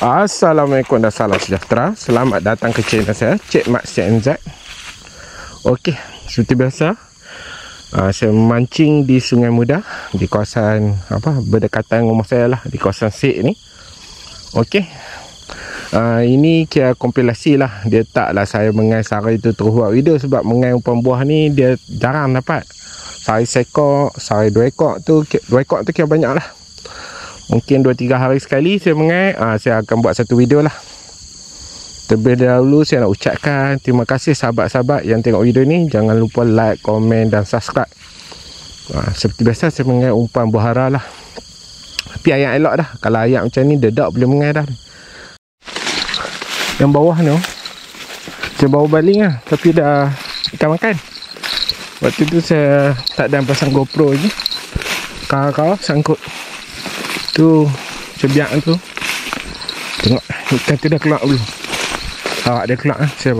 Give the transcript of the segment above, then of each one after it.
Assalamualaikum dan salam sejahtera. Selamat datang ke channel saya, Cik Mat CNZ. Okey, seperti biasa, saya memancing di Sungai Muda, di kawasan berdekatan rumah saya lah, di kawasan Sik ni. Okey, ini kira kompilasi lah. Dia taklah saya mengai sari tu terus buat video, sebab mengai umpan buah ni dia jarang dapat. Sari sekor, sari 2 ekor tu, 2 ekor tu kira banyak lah. Mungkin 2-3 hari sekali saya mengai, saya akan buat satu video lah. Terlebih dahulu saya nak ucapkan terima kasih sahabat-sahabat yang tengok video ni. Jangan lupa like, komen dan subscribe. Seperti biasa saya mengai umpan buah hara lah. Tapi ayam elok dah. Kalau ayam macam ni dedak boleh mengai dah. Yang bawah ni saya bawa baling lah, tapi dah ikan makan. Waktu tu saya tak ada pasang GoPro je, kau sangkut tu cebiak tu. Tengok ikan tu dah keluar dulu. Awak dia keluar, saya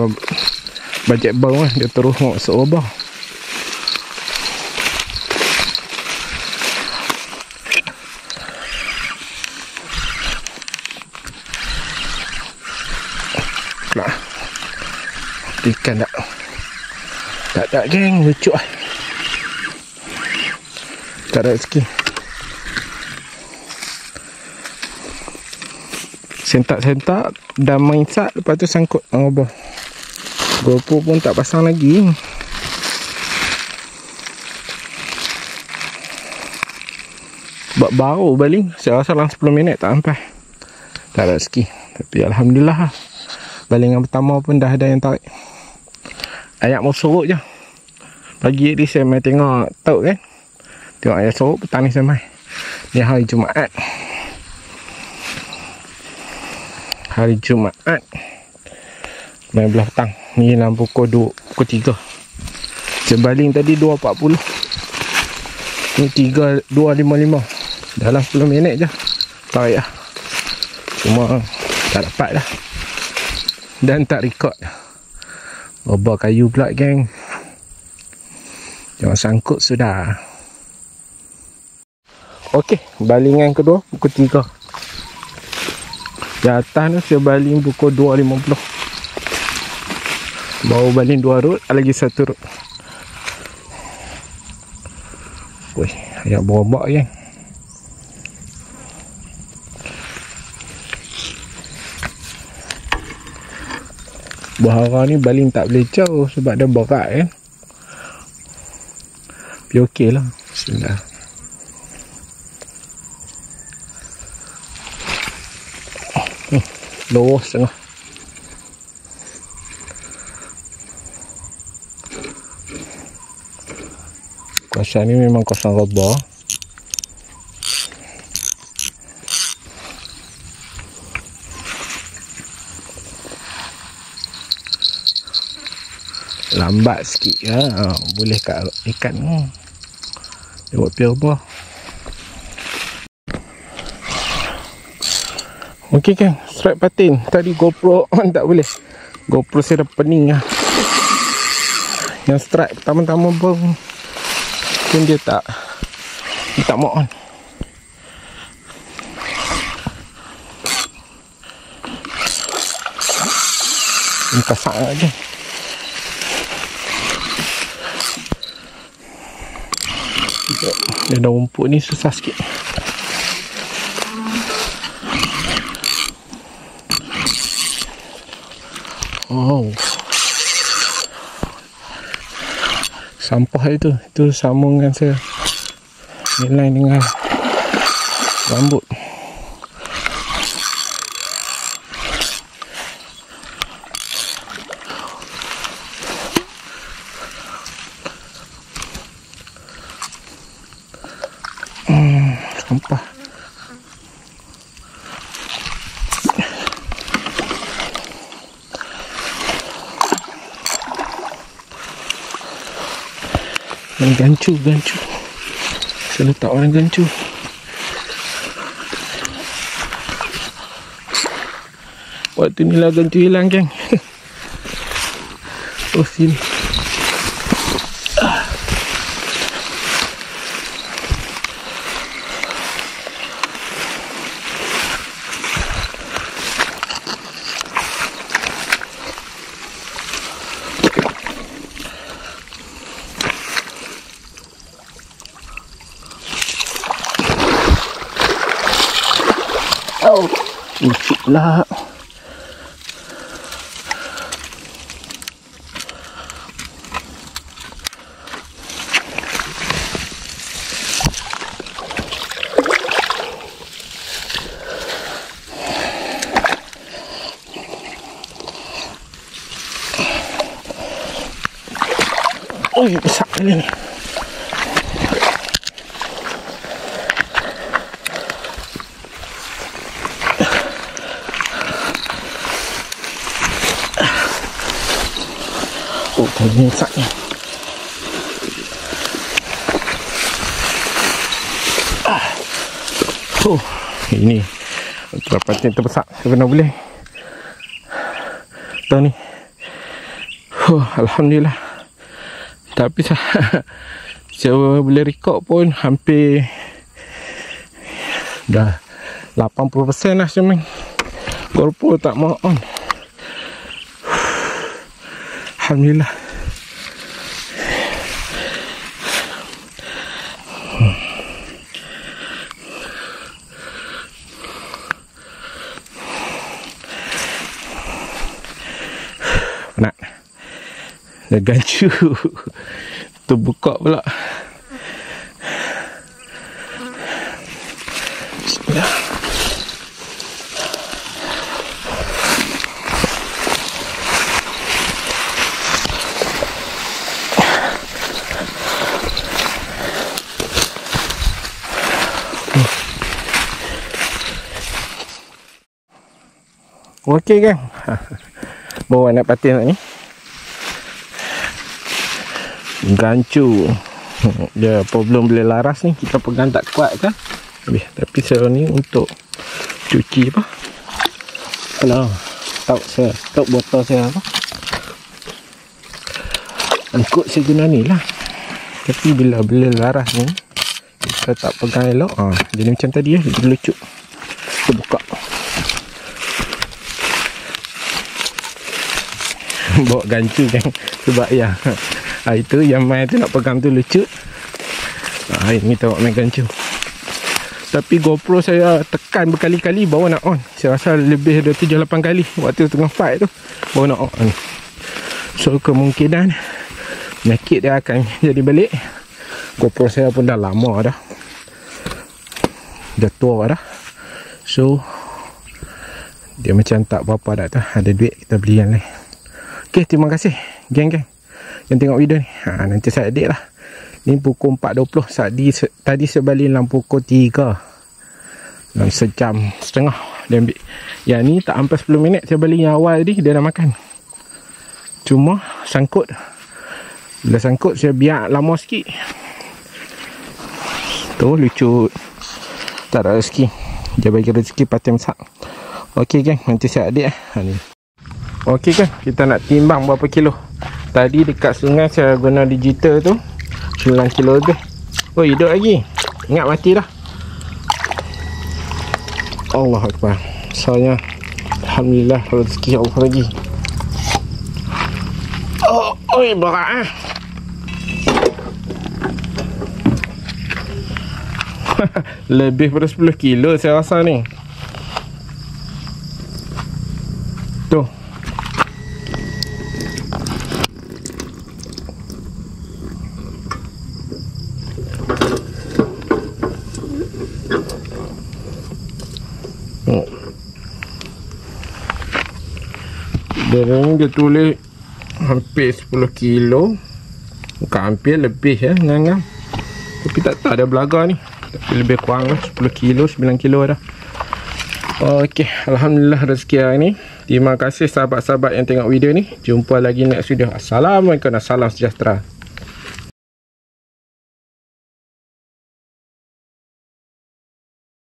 bajet bau lah. Dia terus masuk robah. Keluar ikan tak? Tak geng, lucu lah. Tak ada rezeki. Sentak-sentak dah main sat, lepas tu sangkut robah. GoPro pun tak pasang lagi. Sebab baru baling, saya rasa dalam 10 minit tak sampai. Tak ada rezeki. Tapi alhamdulillah, balingan pertama pun dah ada yang tarik. Ayat mau sorok je. Pagi ni saya main tengok taut kan. Tengok ayat sorok, petang ni saya main. Ni hari Jumaat. Hari Jumaat 19 petang. Ni dalam pukul 3. Saya baling tadi 2.40. Ni 2.55. Dalam 10 minit je tarik lah. Cuma tak dapat dah, dan tak record. Robah kayu pula geng. Jangan sangkut sudah. Okey, balingan kedua pukul 3. Di atas tu saya baling pukul 2.50. Baru baling 2 rut, lagi 1 rut. Wih, ayam berobak kan. Bahara ni baling tak boleh jauh sebab dia berat kan. Tapi okey lah. Bismillah. Lorong setengah. Kawasan ni memang kawasan robah. Lambat sikit ya. Boleh kat ikan ni. Dia buat pi robah. Okey kan, strike patin. Tadi GoPro tak boleh. GoPro saya dah pening lah. Yang strike pertama-tama pun dia tak mau on. Ini kasak lagi. Dia dah rumput ni susah sikit. Oh, sampah itu sama dengan saya nilai dengan rambut. Sampah. Gancu. Saya letak orang gancu. Waktu ni lah gancu hilang geng. Oh sini. Lucu pula. Oh, besar kali ni. Oh, kali ni besar ni. Oh, ini dapatnya terbesar. Saya kena boleh. Tahu ni. Alhamdulillah. Tapi saya boleh rekod pun hampir dah 80% lah macam ni. GoPro tak mau on. Alhamdulillah. Penat. Dah gancu. Terbuka pula. Bismillah. Okey kan. Bawa nak patin ni. Gancu. Dia problem boleh laras ni. Kita pegang tak kuat kan. Tapi saya ni untuk cuci apa. Kalau tahu botol saya apa. Angkut saya guna ni lah. Tapi bila laras ni kita tak pegang elok. Jadi macam tadi dia lucu. Kita buka. Bawa gancu kan. Sebab ya. Itu yang main tu nak pegang tu lucu. Ini tengok main gancu. Tapi GoPro saya tekan berkali-kali baru nak on. Saya rasa lebih dari 7-8 kali waktu tengah fight tu baru nak on. So kemungkinan naked dia akan jadi balik. GoPro saya pun dah lama dah. Dah tua dah. So dia macam tak berapa dah tu. Ada duit kita beli yang lain. Okay, terima kasih geng-geng yang tengok video ni. Nanti saya edit lah. Ni pukul 4.20. Tadi saya balik dalam pukul 3. Dalam sejam setengah dia ambil. Yang ni tak sampai 10 minit saya balik yang awal tadi. Dia dah makan. Cuma sangkut. Bila sangkut saya biar lama sikit. Tu lucu. Tak ada rezeki. Dia bagi rezeki patin besar. Okey geng, nanti saya edit ni. Okey kan, kita nak timbang berapa kilo. Tadi dekat sungai saya guna digital tu 9 kilo lebih. Oh, hidup lagi. Ingat mati dah. Allahu Akbar. Soalnya alhamdulillah rezeki Allah lagi. Oi berat. Lebih pada 10 kilo saya rasa ni. Tuh. Dia tulis hampir 10 kilo. Bukan hampir, lebih ya ngangam. Tapi tak tahu ada belaga ni. Tapi lebih kurang lah 10 kilo, 9 kilo dah. Okey, alhamdulillah rezeki hari ni. Terima kasih sahabat-sahabat yang tengok video ni. Jumpa lagi next video. Assalamualaikum dan salam sejahtera.